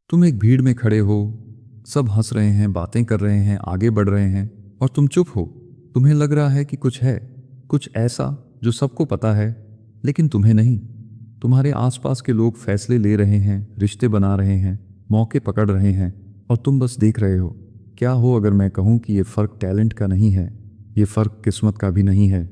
तुम एक भीड़ में खड़े हो, सब हंस रहे हैं, बातें कर रहे हैं, आगे बढ़ रहे हैं और तुम चुप हो। तुम्हें लग रहा है कि कुछ है, कुछ ऐसा जो सबको पता है, लेकिन तुम्हें नहीं। तुम्हारे आसपास के लोग फैसले ले रहे हैं, रिश्ते बना रहे हैं, मौके पकड़ रहे हैं और तुम बस देख रहे हो। क्या हो अगर मैं कहूँ कि ये फ़र्क टैलेंट का नहीं है, ये फ़र्क किस्मत का भी नहीं है,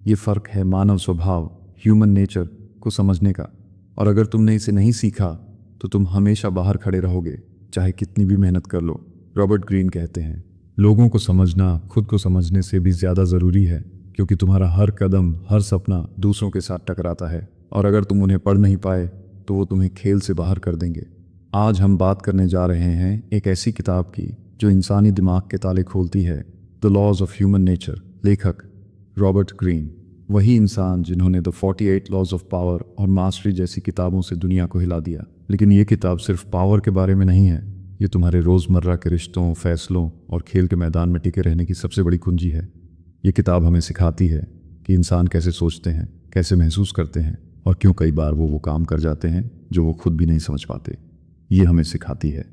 ये फ़र्क है मानव स्वभाव, ह्यूमन नेचर को समझने का। और अगर तुमने इसे नहीं सीखा तो तुम हमेशा बाहर खड़े रहोगे, चाहे कितनी भी मेहनत कर लो। रॉबर्ट ग्रीन कहते हैं, लोगों को समझना खुद को समझने से भी ज़्यादा ज़रूरी है, क्योंकि तुम्हारा हर कदम, हर सपना दूसरों के साथ टकराता है और अगर तुम उन्हें पढ़ नहीं पाए तो वो तुम्हें खेल से बाहर कर देंगे। आज हम बात करने जा रहे हैं एक ऐसी किताब की जो इंसानी दिमाग के ताले खोलती है, the laws of human nature. लेखक रॉबर्ट ग्रीन, वही इंसान जिन्होंने द 48 लॉज ऑफ पावर और मास्टरी जैसी किताबों से दुनिया को हिला दिया। लेकिन ये किताब सिर्फ पावर के बारे में नहीं है, ये तुम्हारे रोज़मर्रा के रिश्तों, फैसलों और खेल के मैदान में टिके रहने की सबसे बड़ी कुंजी है। ये किताब हमें सिखाती है कि इंसान कैसे सोचते हैं, कैसे महसूस करते हैं और क्यों कई बार वो काम कर जाते हैं जो वो खुद भी नहीं समझ पाते। ये हमें सिखाती है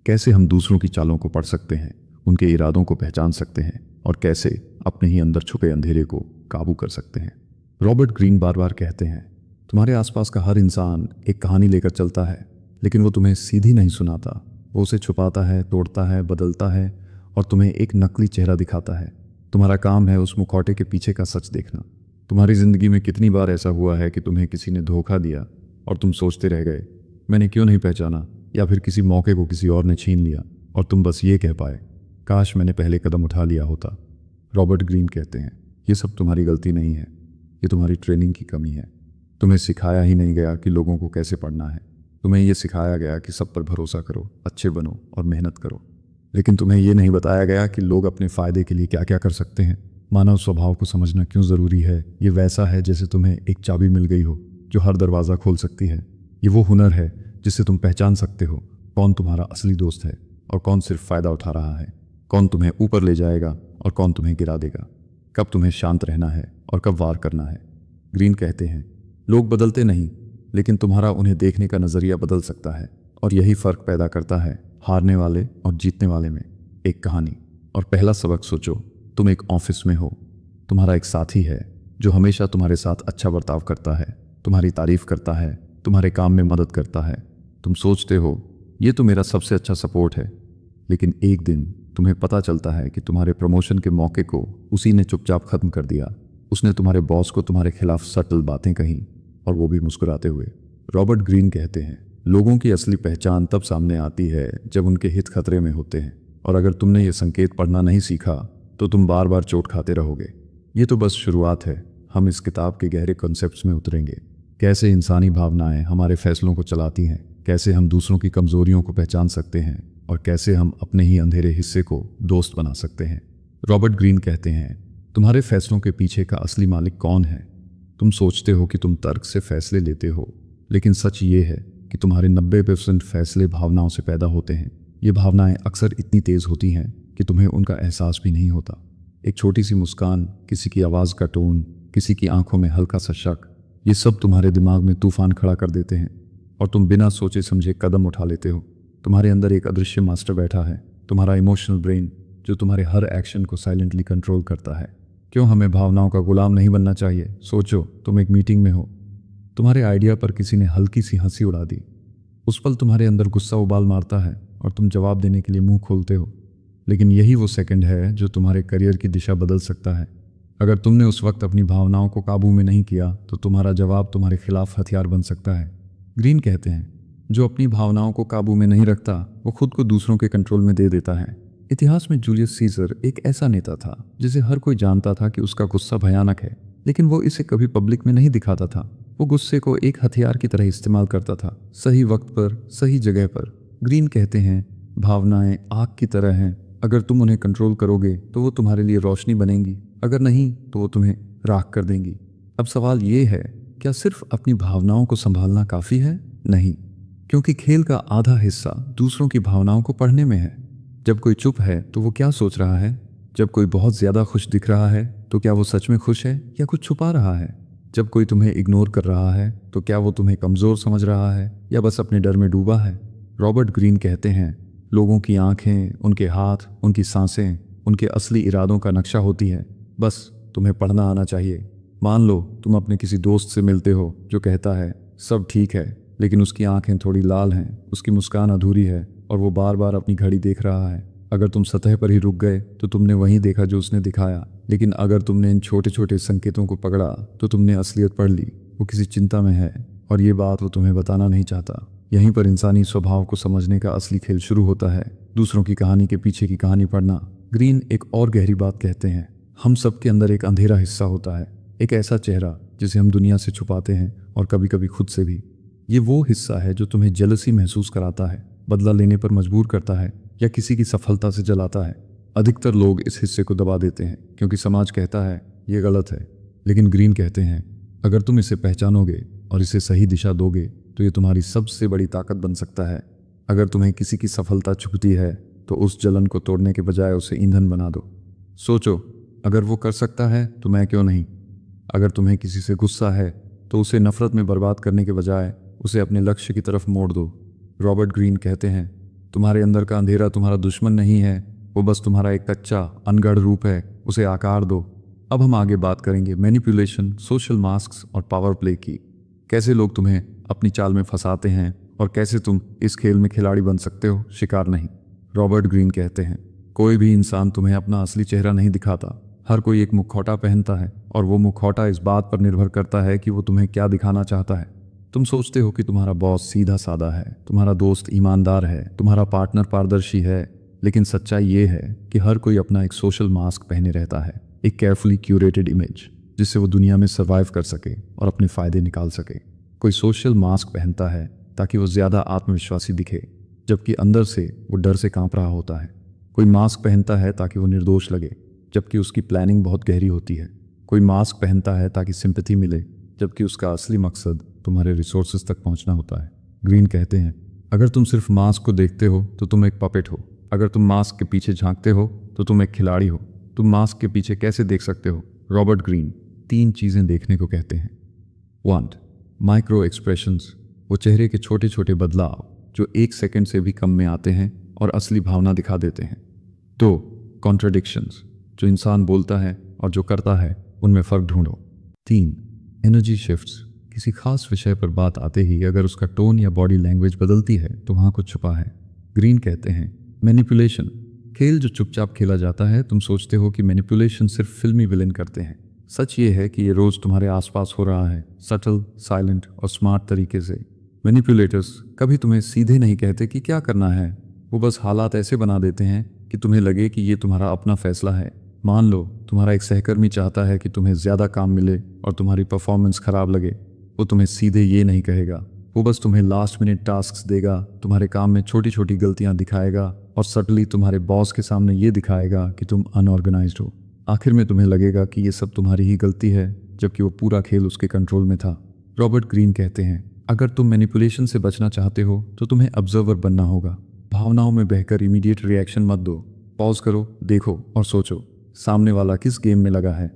कैसे हम दूसरों की चालों को पढ़ सकते हैं, उनके इरादों को पहचान सकते हैं और कैसे अपने ही अंदर छुपे अंधेरे को काबू कर सकते हैं। रॉबर्ट ग्रीन बार बार कहते हैं, तुम्हारे आसपास का हर इंसान एक कहानी लेकर चलता है, लेकिन वो तुम्हें सीधी नहीं सुनाता। वो उसे छुपाता है, तोड़ता है, बदलता है और तुम्हें एक नकली चेहरा दिखाता है। तुम्हारा काम है उस मुखौटे के पीछे का सच देखना। तुम्हारी ज़िंदगी में कितनी बार ऐसा हुआ है कि तुम्हें किसी ने धोखा दिया और तुम सोचते रह गए, मैंने क्यों नहीं पहचाना, या फिर किसी मौके को किसी और ने छीन लिया और तुम बस ये कह पाए, काश मैंने पहले कदम उठा लिया होता। रॉबर्ट ग्रीन कहते हैं, ये सब तुम्हारी गलती नहीं है, ये तुम्हारी ट्रेनिंग की कमी है। तुम्हें सिखाया ही नहीं गया कि लोगों को कैसे पढ़ना है। तुम्हें ये सिखाया गया कि सब पर भरोसा करो, अच्छे बनो और मेहनत करो। लेकिन तुम्हें ये नहीं बताया गया कि लोग अपने फ़ायदे के लिए क्या क्या कर सकते हैं। मानव स्वभाव को समझना क्यों ज़रूरी है। ये वैसा है जैसे तुम्हें एक चाबी मिल गई हो जो हर दरवाज़ा खोल सकती है। ये वो हुनर है जिससे तुम पहचान सकते हो कौन तुम्हारा असली दोस्त है और कौन सिर्फ फ़ायदा उठा रहा है, कौन तुम्हें ऊपर ले जाएगा और कौन तुम्हें गिरा देगा, कब तुम्हें शांत रहना है और कब वार करना है। ग्रीन कहते हैं, लोग बदलते नहीं, लेकिन तुम्हारा उन्हें देखने का नज़रिया बदल सकता है और यही फ़र्क पैदा करता है हारने वाले और जीतने वाले में। एक कहानी और पहला सबक सोचो, तुम एक ऑफिस में हो, तुम्हारा एक साथी है जो हमेशा तुम्हारे साथ अच्छा बर्ताव करता है, तुम्हारी तारीफ़ करता है, तुम्हारे काम में मदद करता है। तुम सोचते हो ये तो मेरा सबसे अच्छा सपोर्ट है, लेकिन एक दिन तुम्हें पता चलता है कि तुम्हारे प्रमोशन के मौके को उसी ने चुपचाप ख़त्म कर दिया। उसने तुम्हारे बॉस को तुम्हारे खिलाफ सटल बातें कहीं और वो भी मुस्कुराते हुए। रॉबर्ट ग्रीन कहते हैं, लोगों की असली पहचान तब सामने आती है जब उनके हित खतरे में होते हैं और अगर तुमने ये संकेत पढ़ना नहीं सीखा तो तुम बार बार चोट खाते रहोगे। ये तो बस शुरुआत है, हम इस किताब के गहरे कॉन्सेप्ट्स में उतरेंगे। कैसे इंसानी भावनाएं हमारे फैसलों को चलाती हैं, कैसे हम दूसरों की कमज़ोरियों को पहचान सकते हैं और कैसे हम अपने ही अंधेरे हिस्से को दोस्त बना सकते हैं। रॉबर्ट ग्रीन कहते हैं, तुम्हारे फैसलों के पीछे का असली मालिक कौन है। तुम सोचते हो कि तुम तर्क से फैसले लेते हो, लेकिन सच ये है कि तुम्हारे 90% फैसले भावनाओं से पैदा होते हैं। ये भावनाएं अक्सर इतनी तेज़ होती हैं कि तुम्हें उनका एहसास भी नहीं होता। एक छोटी सी मुस्कान, किसी की आवाज़ का टोन, किसी की आंखों में हल्का सा शक, ये सब तुम्हारे दिमाग में तूफान खड़ा कर देते हैं और तुम बिना सोचे समझे कदम उठा लेते हो। तुम्हारे अंदर एक अदृश्य मास्टर बैठा है, तुम्हारा इमोशनल ब्रेन, जो तुम्हारे हर एक्शन को साइलेंटली कंट्रोल करता है। क्यों हमें भावनाओं का गुलाम नहीं बनना चाहिए। सोचो, तुम एक मीटिंग में हो, तुम्हारे आइडिया पर किसी ने हल्की सी हंसी उड़ा दी। उस पल तुम्हारे अंदर गुस्सा उबाल मारता है और तुम जवाब देने के लिए मुंह खोलते हो, लेकिन यही वो सेकंड है जो तुम्हारे करियर की दिशा बदल सकता है। अगर तुमने उस वक्त अपनी भावनाओं को काबू में नहीं किया तो तुम्हारा जवाब तुम्हारे खिलाफ हथियार बन सकता है। ग्रीन कहते हैं, जो अपनी भावनाओं को काबू में नहीं रखता वो खुद को दूसरों के कंट्रोल में दे देता है। इतिहास में जूलियस सीजर एक ऐसा नेता था जिसे हर कोई जानता था कि उसका गुस्सा भयानक है, लेकिन वो इसे कभी पब्लिक में नहीं दिखाता था। वो गुस्से को एक हथियार की तरह इस्तेमाल करता था, सही वक्त पर, सही जगह पर। ग्रीन कहते हैं, भावनाएं आग की तरह हैं, अगर तुम उन्हें कंट्रोल करोगे तो वो तुम्हारे लिए रोशनी बनेंगी, अगर नहीं तो वो तुम्हें राख कर देंगी। अब सवाल ये है, क्या सिर्फ अपनी भावनाओं को संभालना काफ़ी है? नहीं, क्योंकि खेल का आधा हिस्सा दूसरों की भावनाओं को पढ़ने में है। जब कोई चुप है तो वो क्या सोच रहा है, जब कोई बहुत ज़्यादा खुश दिख रहा है तो क्या वो सच में खुश है या कुछ छुपा रहा है, जब कोई तुम्हें इग्नोर कर रहा है तो क्या वो तुम्हें कमज़ोर समझ रहा है या बस अपने डर में डूबा है। रॉबर्ट ग्रीन कहते हैं, लोगों की आंखें, उनके हाथ, उनकी सांसें, उनके असली इरादों का नक्शा होती है। बस तुम्हें पढ़ना आना चाहिए। मान लो तुम अपने किसी दोस्त से मिलते हो जो कहता है सब ठीक है, लेकिन उसकी आंखें थोड़ी लाल हैं, उसकी मुस्कान अधूरी है और वो बार बार अपनी घड़ी देख रहा है। अगर तुम सतह पर ही रुक गए तो तुमने वही देखा जो उसने दिखाया, लेकिन अगर तुमने इन छोटे छोटे संकेतों को पकड़ा तो तुमने असलियत पढ़ ली। वो किसी चिंता में है और ये बात वो तुम्हें बताना नहीं चाहता। यहीं पर इंसानी स्वभाव को समझने का असली खेल शुरू होता है, दूसरों की कहानी के पीछे की कहानी पढ़ना। ग्रीन एक और गहरी बात कहते हैं, हम सबके अंदर एक अंधेरा हिस्सा होता है, एक ऐसा चेहरा जिसे हम दुनिया से छुपाते हैं और कभी कभी खुद से भी। ये वो हिस्सा है जो तुम्हें जेलसी महसूस कराता है, बदला लेने पर मजबूर करता है या किसी की सफलता से जलाता है। अधिकतर लोग इस हिस्से को दबा देते हैं क्योंकि समाज कहता है ये गलत है, लेकिन ग्रीन कहते हैं अगर तुम इसे पहचानोगे और इसे सही दिशा दोगे तो ये तुम्हारी सबसे बड़ी ताकत बन सकता है। अगर तुम्हें किसी की सफलता चुभती है तो उस जलन को तोड़ने के बजाय उसे ईंधन बना दो। सोचो, अगर वो कर सकता है तो मैं क्यों नहीं। अगर तुम्हें किसी से गुस्सा है तो उसे नफरत में बर्बाद करने के बजाय उसे अपने लक्ष्य की तरफ मोड़ दो। रॉबर्ट ग्रीन कहते हैं, तुम्हारे अंदर का अंधेरा तुम्हारा दुश्मन नहीं है, वो बस तुम्हारा एक कच्चा अनगढ़ रूप है, उसे आकार दो। अब हम आगे बात करेंगे मैनिपुलेशन, सोशल मास्क्स और पावर प्ले की। कैसे लोग तुम्हें अपनी चाल में फंसाते हैं और कैसे तुम इस खेल में खिलाड़ी बन सकते हो, शिकार नहीं। रॉबर्ट ग्रीन कहते हैं, कोई भी इंसान तुम्हें अपना असली चेहरा नहीं दिखाता। हर कोई एक मुखौटा पहनता है और वो मुखौटा इस बात पर निर्भर करता है कि वो तुम्हें क्या दिखाना चाहता है। तुम सोचते हो कि तुम्हारा बॉस सीधा साधा है, तुम्हारा दोस्त ईमानदार है, तुम्हारा पार्टनर पारदर्शी है, लेकिन सच्चाई ये है कि हर कोई अपना एक सोशल मास्क पहने रहता है, एक केयरफुली क्यूरेटेड इमेज जिससे वो दुनिया में सर्वाइव कर सके और अपने फायदे निकाल सके। कोई सोशल मास्क पहनता है ताकि वो ज्यादा आत्मविश्वासी दिखे, जबकि अंदर से वो डर से कांप रहा होता है। कोई मास्क पहनता है ताकि वो निर्दोष लगे, जबकि उसकी प्लानिंग बहुत गहरी होती है। कोई मास्क पहनता है ताकि सिंपैथी मिले, जबकि उसका असली मकसद तुम्हारे रिसोर्सेज तक पहुंचना होता है। ग्रीन कहते हैं, अगर तुम सिर्फ मास्क को देखते हो तो तुम एक पपेट हो, अगर तुम मास्क के पीछे झांकते हो तो तुम एक खिलाड़ी हो। तुम मास्क के पीछे कैसे देख सकते हो? रॉबर्ट ग्रीन 3 चीजें देखने को कहते हैं। 1. माइक्रो एक्सप्रेशंस, वो चेहरे के छोटे छोटे बदलाव जो 1 सेकंड से भी कम में आते हैं और असली भावना दिखा देते हैं। 2. कॉन्ट्रडिक्शंस, जो इंसान बोलता है और जो करता है उनमें फ़र्क ढूंढो। 3. एनर्जी शिफ्ट्स, किसी खास विषय पर बात आते ही अगर उसका टोन या बॉडी लैंग्वेज बदलती है तो वहाँ कुछ छुपा है। ग्रीन कहते हैं, मैनिपुलेशन, खेल जो चुपचाप खेला जाता है। तुम सोचते हो कि मैनिपुलेशन सिर्फ फिल्मी विलेन करते हैं। सच ये है कि ये रोज़ तुम्हारे आसपास हो रहा है, सटल, साइलेंट और स्मार्ट तरीके से। मैनिपुलेटर्स कभी तुम्हें सीधे नहीं कहते कि क्या करना है, वो बस हालात ऐसे बना देते हैं कि तुम्हें लगे कि ये तुम्हारा अपना फैसला है। मान लो तुम्हारा एक सहकर्मी चाहता है कि तुम्हें ज़्यादा काम मिले और तुम्हारी परफॉर्मेंस खराब लगे। वो तुम्हें सीधे ये नहीं कहेगा, वो बस तुम्हें लास्ट मिनट टास्क्स देगा, तुम्हारे काम में छोटी छोटी गलतियां दिखाएगा और सटली तुम्हारे बॉस के सामने ये दिखाएगा कि तुम अनऑर्गेनाइज्ड हो। आखिर में तुम्हें लगेगा कि ये सब तुम्हारी ही गलती है, जबकि वो पूरा खेल उसके कंट्रोल में था। रॉबर्ट ग्रीन कहते हैं, अगर तुम मैनिपुलेशन से बचना चाहते हो तो तुम्हें ऑब्जर्वर बनना होगा। भावनाओं में बहकर इमीडिएट रिएक्शन मत दो। पॉज करो, देखो और सोचो सामने वाला किस गेम में लगा है।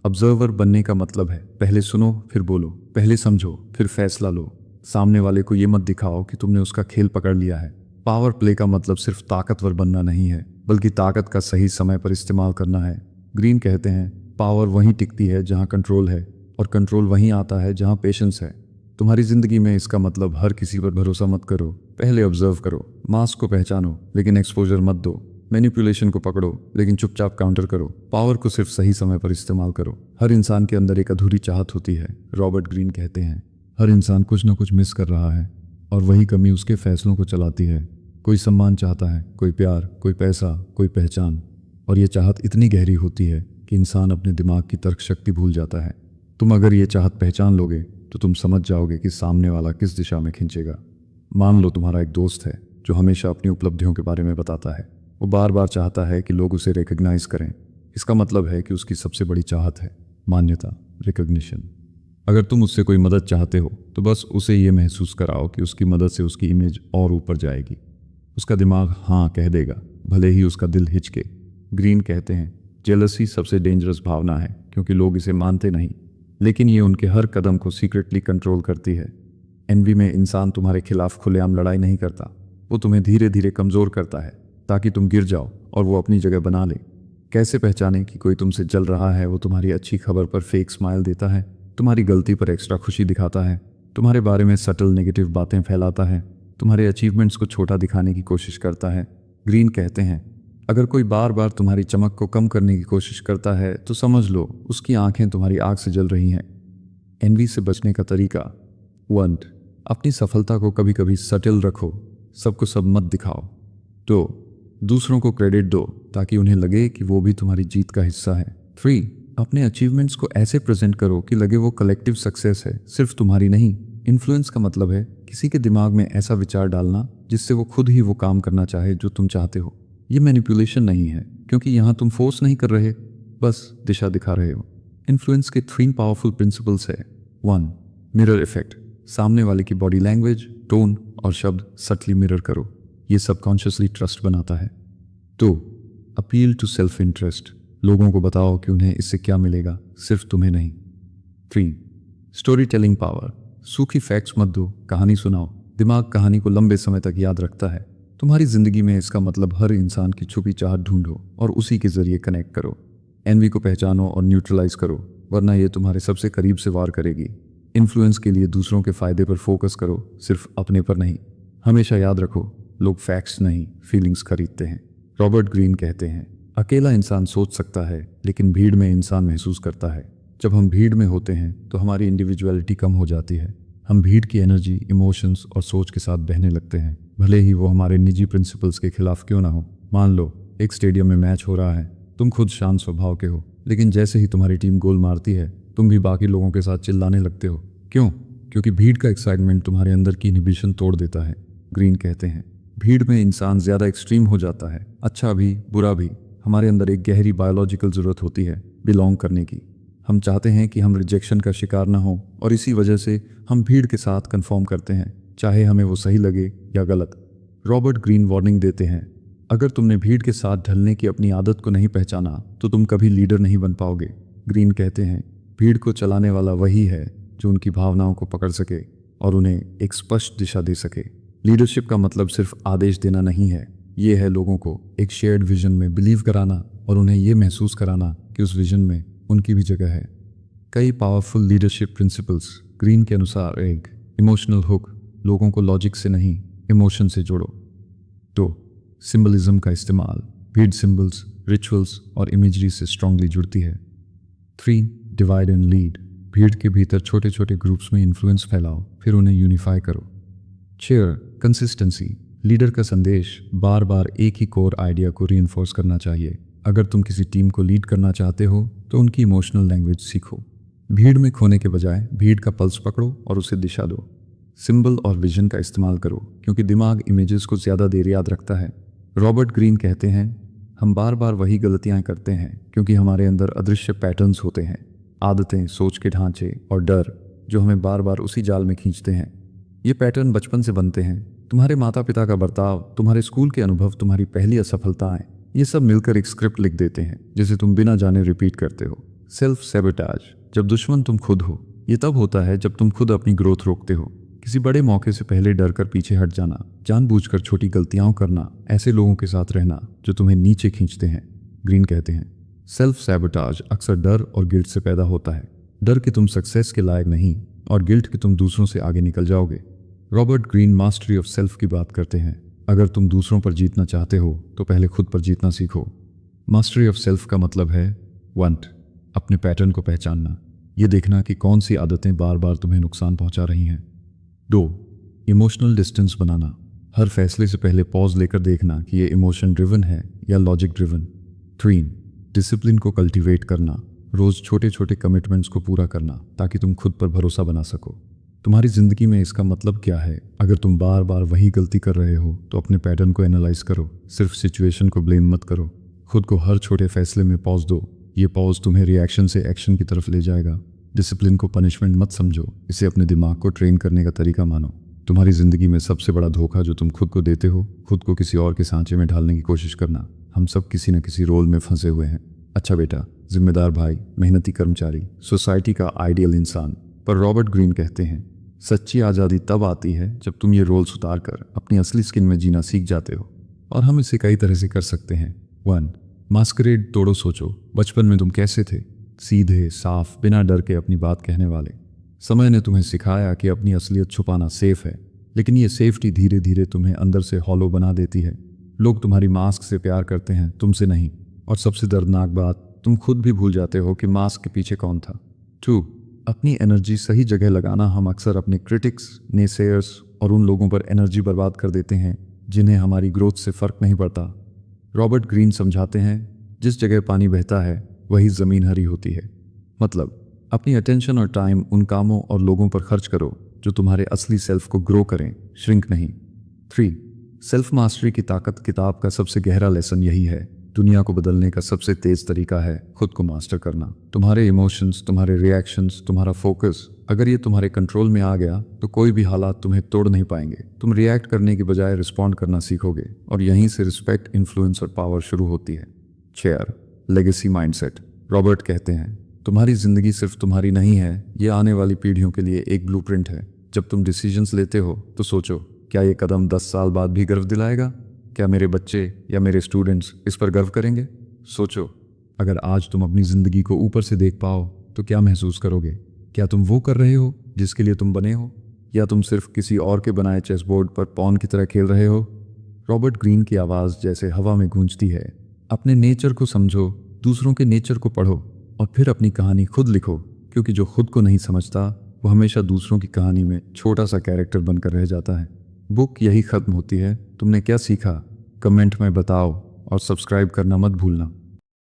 ऑब्जर्वर बनने का मतलब है पहले सुनो फिर बोलो, पहले समझो फिर फैसला लो। सामने वाले को ये मत दिखाओ कि तुमने उसका खेल पकड़ लिया है। पावर प्ले का मतलब सिर्फ ताकतवर बनना नहीं है, बल्कि ताकत का सही समय पर इस्तेमाल करना है। ग्रीन कहते हैं, पावर वहीं टिकती है जहां कंट्रोल है और कंट्रोल वहीं आता है जहां पेशेंस है। तुम्हारी जिंदगी में इसका मतलब हर किसी पर भरोसा मत करो, पहले ऑब्जर्व करो। मास्क को पहचानो लेकिन एक्सपोजर मत दो। मैनिपुलेशन को पकड़ो लेकिन चुपचाप काउंटर करो। पावर को सिर्फ सही समय पर इस्तेमाल करो। हर इंसान के अंदर एक अधूरी चाहत होती है। रॉबर्ट ग्रीन कहते हैं, हर इंसान कुछ ना कुछ मिस कर रहा है और वही कमी उसके फैसलों को चलाती है। कोई सम्मान चाहता है, कोई प्यार, कोई पैसा, कोई पहचान, और ये चाहत इतनी गहरी होती है कि इंसान अपने दिमाग की तर्क शक्ति भूल जाता है। तुम अगर ये चाहत पहचान लोगे तो तुम समझ जाओगे कि सामने वाला किस दिशा में खींचेगा। मान लो तुम्हारा एक दोस्त है जो हमेशा अपनी उपलब्धियों के बारे में बताता है। वो बार बार चाहता है कि लोग उसे रिकॉग्नाइज करें। इसका मतलब है कि उसकी सबसे बड़ी चाहत है मान्यता, रिकॉग्निशन। अगर तुम उससे कोई मदद चाहते हो तो बस उसे ये महसूस कराओ कि उसकी मदद से उसकी इमेज और ऊपर जाएगी। उसका दिमाग हाँ कह देगा, भले ही उसका दिल हिचके। ग्रीन कहते हैं, जेलसी सबसे डेंजरस भावना है क्योंकि लोग इसे मानते नहीं, लेकिन ये उनके हर कदम को सीक्रेटली कंट्रोल करती है। एनवी में इंसान तुम्हारे खिलाफ खुलेआम लड़ाई नहीं करता, वो तुम्हें धीरे धीरे कमज़ोर करता है ताकि तुम गिर जाओ और वो अपनी जगह बना ले। कैसे पहचाने कि कोई तुमसे जल रहा है? वो तुम्हारी अच्छी खबर पर फेक स्माइल देता है, तुम्हारी गलती पर एक्स्ट्रा खुशी दिखाता है, तुम्हारे बारे में सटल नेगेटिव बातें फैलाता है, तुम्हारे अचीवमेंट्स को छोटा दिखाने की कोशिश करता है। ग्रीन कहते हैं अगर कोई बार बार तुम्हारी चमक को कम करने की कोशिश करता है तो समझ लो उसकी आंखें तुम्हारी आग से जल रही हैं। एनवी से बचने का तरीका 1. अपनी सफलता को कभी कभी सटल रखो, सबको सब मत दिखाओ। 2. दूसरों को क्रेडिट दो ताकि उन्हें लगे कि वो भी तुम्हारी जीत का हिस्सा है। 3. अपने अचीवमेंट्स को ऐसे प्रेजेंट करो कि लगे वो कलेक्टिव सक्सेस है, सिर्फ तुम्हारी नहीं। इन्फ्लुएंस का मतलब है किसी के दिमाग में ऐसा विचार डालना जिससे वो खुद ही वो काम करना चाहे जो तुम चाहते हो। ये मैनिपुलेशन नहीं है, क्योंकि यहाँ तुम फोर्स नहीं कर रहे, बस दिशा दिखा रहे हो। इन्फ्लुएंस के 3 पावरफुल प्रिंसिपल्स है। 1. मिरर इफेक्ट, सामने वाले की बॉडी लैंग्वेज, टोन और शब्द सटली मिरर करो, ये सबकॉन्शियसली ट्रस्ट बनाता है। 2. अपील टू सेल्फ इंटरेस्ट, लोगों को बताओ कि उन्हें इससे क्या मिलेगा, सिर्फ तुम्हें नहीं। 3. स्टोरी टेलिंग पावर, सूखी फैक्ट्स मत दो, कहानी सुनाओ, दिमाग कहानी को लंबे समय तक याद रखता है। तुम्हारी जिंदगी में इसका मतलब हर इंसान की छुपी चाहत ढूंढो और उसी के जरिए कनेक्ट करो। एनवी को पहचानो और न्यूट्रलाइज करो, वरना ये तुम्हारे सबसे करीब से वार करेगी। इन्फ्लुएंस के लिए दूसरों के फायदे पर फोकस करो, सिर्फ अपने पर नहीं। हमेशा याद रखो, लोग फैक्ट्स नहीं फीलिंग्स खरीदते हैं। रॉबर्ट ग्रीन कहते हैं अकेला इंसान सोच सकता है, लेकिन भीड़ में इंसान महसूस करता है। जब हम भीड़ में होते हैं तो हमारी इंडिविजुअलिटी कम हो जाती है। हम भीड़ की एनर्जी, इमोशंस और सोच के साथ बहने लगते हैं, भले ही वो हमारे निजी प्रिंसिपल्स के खिलाफ क्यों ना हो। मान लो एक स्टेडियम में मैच हो रहा है, तुम खुद शांत स्वभाव के हो, लेकिन जैसे ही तुम्हारी टीम गोल मारती है तुम भी बाकी लोगों के साथ चिल्लाने लगते हो। क्यों? क्योंकि भीड़ का एक्साइटमेंट तुम्हारे अंदर की इनहिबिशन तोड़ देता है। ग्रीन कहते हैं भीड़ में इंसान ज्यादा एक्सट्रीम हो जाता है, अच्छा भी बुरा भी। हमारे अंदर एक गहरी बायोलॉजिकल जरूरत होती है बिलोंग करने की। हम चाहते हैं कि हम रिजेक्शन का शिकार ना हो, और इसी वजह से हम भीड़ के साथ कंफर्म करते हैं, चाहे हमें वो सही लगे या गलत। रॉबर्ट ग्रीन वार्निंग देते हैं अगर तुमने भीड़ के साथ ढलने की अपनी आदत को नहीं पहचाना तो तुम कभी लीडर नहीं बन पाओगे। ग्रीन कहते हैं भीड़ को चलाने वाला वही है जो उनकी भावनाओं को पकड़ सके और उन्हें एक स्पष्ट दिशा दे सके। लीडरशिप का मतलब सिर्फ आदेश देना नहीं है, ये है लोगों को एक शेयर्ड विजन में बिलीव कराना और उन्हें ये महसूस कराना कि उस विजन में उनकी भी जगह है। कई पावरफुल लीडरशिप प्रिंसिपल्स ग्रीन के अनुसार एक इमोशनल हुक, लोगों को लॉजिक से नहीं इमोशन से जोड़ो। 2. सिंबलिज्म का इस्तेमाल, भीड़ सिंबल्स, रिचुअल्स और इमेजरी से स्ट्रांगली जुड़ती है। 3. डिवाइड एंड लीड, भीड़ के भीतर छोटे छोटे ग्रुप्स में इन्फ्लुएंस फैलाओ, फिर उन्हें यूनिफाई करो। शेयर कंसिस्टेंसी, लीडर का संदेश बार बार एक ही कोर आइडिया को रीइंफोर्स करना चाहिए। अगर तुम किसी टीम को लीड करना चाहते हो तो उनकी इमोशनल लैंग्वेज सीखो। भीड़ में खोने के बजाय भीड़ का पल्स पकड़ो और उसे दिशा दो। सिंबल और विजन का इस्तेमाल करो, क्योंकि दिमाग इमेजेस को ज़्यादा देर याद रखता है। रॉबर्ट ग्रीन कहते हैं हम बार बार वही गलतियां करते हैं क्योंकि हमारे अंदर अदृश्य पैटर्न्स होते हैं, आदतें, सोच के ढांचे और डर जो हमें बार बार उसी जाल में खींचते हैं। ये पैटर्न बचपन से बनते हैं, तुम्हारे माता पिता का बर्ताव, तुम्हारे स्कूल के अनुभव, तुम्हारी पहली असफलताएं, ये सब मिलकर एक स्क्रिप्ट लिख देते हैं जिसे तुम बिना जाने रिपीट करते हो। सेल्फ सैबोटाज, जब दुश्मन तुम खुद हो। ये तब होता है जब तुम खुद अपनी ग्रोथ रोकते हो। किसी बड़े मौके से पहले डर कर पीछे हट जाना, जानबूझकर छोटी गलतियां करना, ऐसे लोगों के साथ रहना जो तुम्हें नीचे खींचते हैं। ग्रीन कहते हैं सेल्फ सैबोटाज अक्सर डर और गिल्ट से पैदा होता है। डर कि तुम सक्सेस के लायक नहीं और गिल्ट कि तुम दूसरों से आगे निकल जाओगे। Robert Greene mastery of self की बात करते हैं। अगर तुम दूसरों पर जीतना चाहते हो तो पहले खुद पर जीतना सीखो। मास्टरी ऑफ सेल्फ का मतलब है 1. अपने पैटर्न को पहचानना, ये देखना कि कौन सी आदतें बार बार तुम्हें नुकसान पहुंचा रही हैं। 2. इमोशनल डिस्टेंस बनाना, हर फैसले से पहले पॉज लेकर देखना कि ये इमोशन ड्रिवन है या लॉजिक ड्रिवन। 3. डिसिप्लिन को कल्टीवेट करना, रोज छोटे छोटे कमिटमेंट्स को पूरा करना ताकि तुम खुद पर भरोसा बना सको। तुम्हारी जिंदगी में इसका मतलब क्या है? अगर तुम बार बार वही गलती कर रहे हो तो अपने पैटर्न को एनालाइज करो, सिर्फ सिचुएशन को ब्लेम मत करो। खुद को हर छोटे फैसले में पॉज दो, ये पॉज तुम्हें रिएक्शन से एक्शन की तरफ ले जाएगा। डिसिप्लिन को पनिशमेंट मत समझो, इसे अपने दिमाग को ट्रेन करने का तरीका मानो। तुम्हारी जिंदगी में सबसे बड़ा धोखा जो तुम खुद को देते हो, खुद को किसी और के सांचे में ढालने की कोशिश करना। हम सब किसी न किसी रोल में फंसे हुए हैं, अच्छा बेटा, जिम्मेदार भाई, मेहनती कर्मचारी, सोसाइटी का आइडियल इंसान। पर रॉबर्ट ग्रीन कहते हैं सच्ची आज़ादी तब आती है जब तुम ये रोल्स उतार कर अपनी असली स्किन में जीना सीख जाते हो। और हम इसे कई तरह से कर सकते हैं। 1. मास्करेड तोड़ो। सोचो, बचपन में तुम कैसे थे? सीधे, साफ, बिना डर के अपनी बात कहने वाले। समय ने तुम्हें सिखाया कि अपनी असलियत छुपाना सेफ है, लेकिन ये सेफ्टी धीरे धीरे तुम्हें अंदर से हॉलो बना देती है। लोग तुम्हारी मास्क से प्यार करते हैं, तुमसे नहीं। और सबसे दर्दनाक बात, तुम खुद भी भूल जाते हो कि मास्क के पीछे कौन था। 2. अपनी एनर्जी सही जगह लगाना। हम अक्सर अपने क्रिटिक्स, नेसेयर्स और उन लोगों पर एनर्जी बर्बाद कर देते हैं जिन्हें हमारी ग्रोथ से फर्क नहीं पड़ता। रॉबर्ट ग्रीन समझाते हैं, जिस जगह पानी बहता है वही ज़मीन हरी होती है। मतलब, अपनी अटेंशन और टाइम उन कामों और लोगों पर खर्च करो जो तुम्हारे असली सेल्फ को ग्रो करें, श्रिंक नहीं। 3. सेल्फ मास्टरी की ताकत। किताब का सबसे गहरा लेसन यही है, दुनिया को बदलने का सबसे तेज तरीका है खुद को मास्टर करना। तुम्हारे इमोशंस, तुम्हारे रिएक्शंस, तुम्हारा फोकस, अगर ये तुम्हारे कंट्रोल में आ गया तो कोई भी हालात तुम्हें तोड़ नहीं पाएंगे। तुम रिएक्ट करने की बजाय रिस्पॉन्ड करना सीखोगे, और यहीं से रिस्पेक्ट, इन्फ्लुएंस और पावर शुरू होती है। 4. Legacy mindset. रॉबर्ट कहते हैं, तुम्हारी जिंदगी सिर्फ तुम्हारी नहीं है, ये आने वाली पीढ़ियों के लिए एक ब्लूप्रिंट है। जब तुम डिसीजंस लेते हो तो सोचो, क्या ये कदम 10 साल बाद भी गर्व दिलाएगा? क्या मेरे बच्चे या मेरे स्टूडेंट्स इस पर गर्व करेंगे? सोचो, अगर आज तुम अपनी ज़िंदगी को ऊपर से देख पाओ तो क्या महसूस करोगे? क्या तुम वो कर रहे हो जिसके लिए तुम बने हो, या तुम सिर्फ किसी और के बनाए चेस बोर्ड पर पॉन की तरह खेल रहे हो? रॉबर्ट ग्रीन की आवाज़ जैसे हवा में गूंजती है। अपने नेचर को समझो, दूसरों के नेचर को पढ़ो, और फिर अपनी कहानी खुद लिखो, क्योंकि जो खुद को नहीं समझता वो हमेशा दूसरों की कहानी में छोटा सा कैरेक्टर बनकर रह जाता है। बुक यही ख़त्म होती है। तुमने क्या सीखा? कमेंट में बताओ, और सब्सक्राइब करना मत भूलना।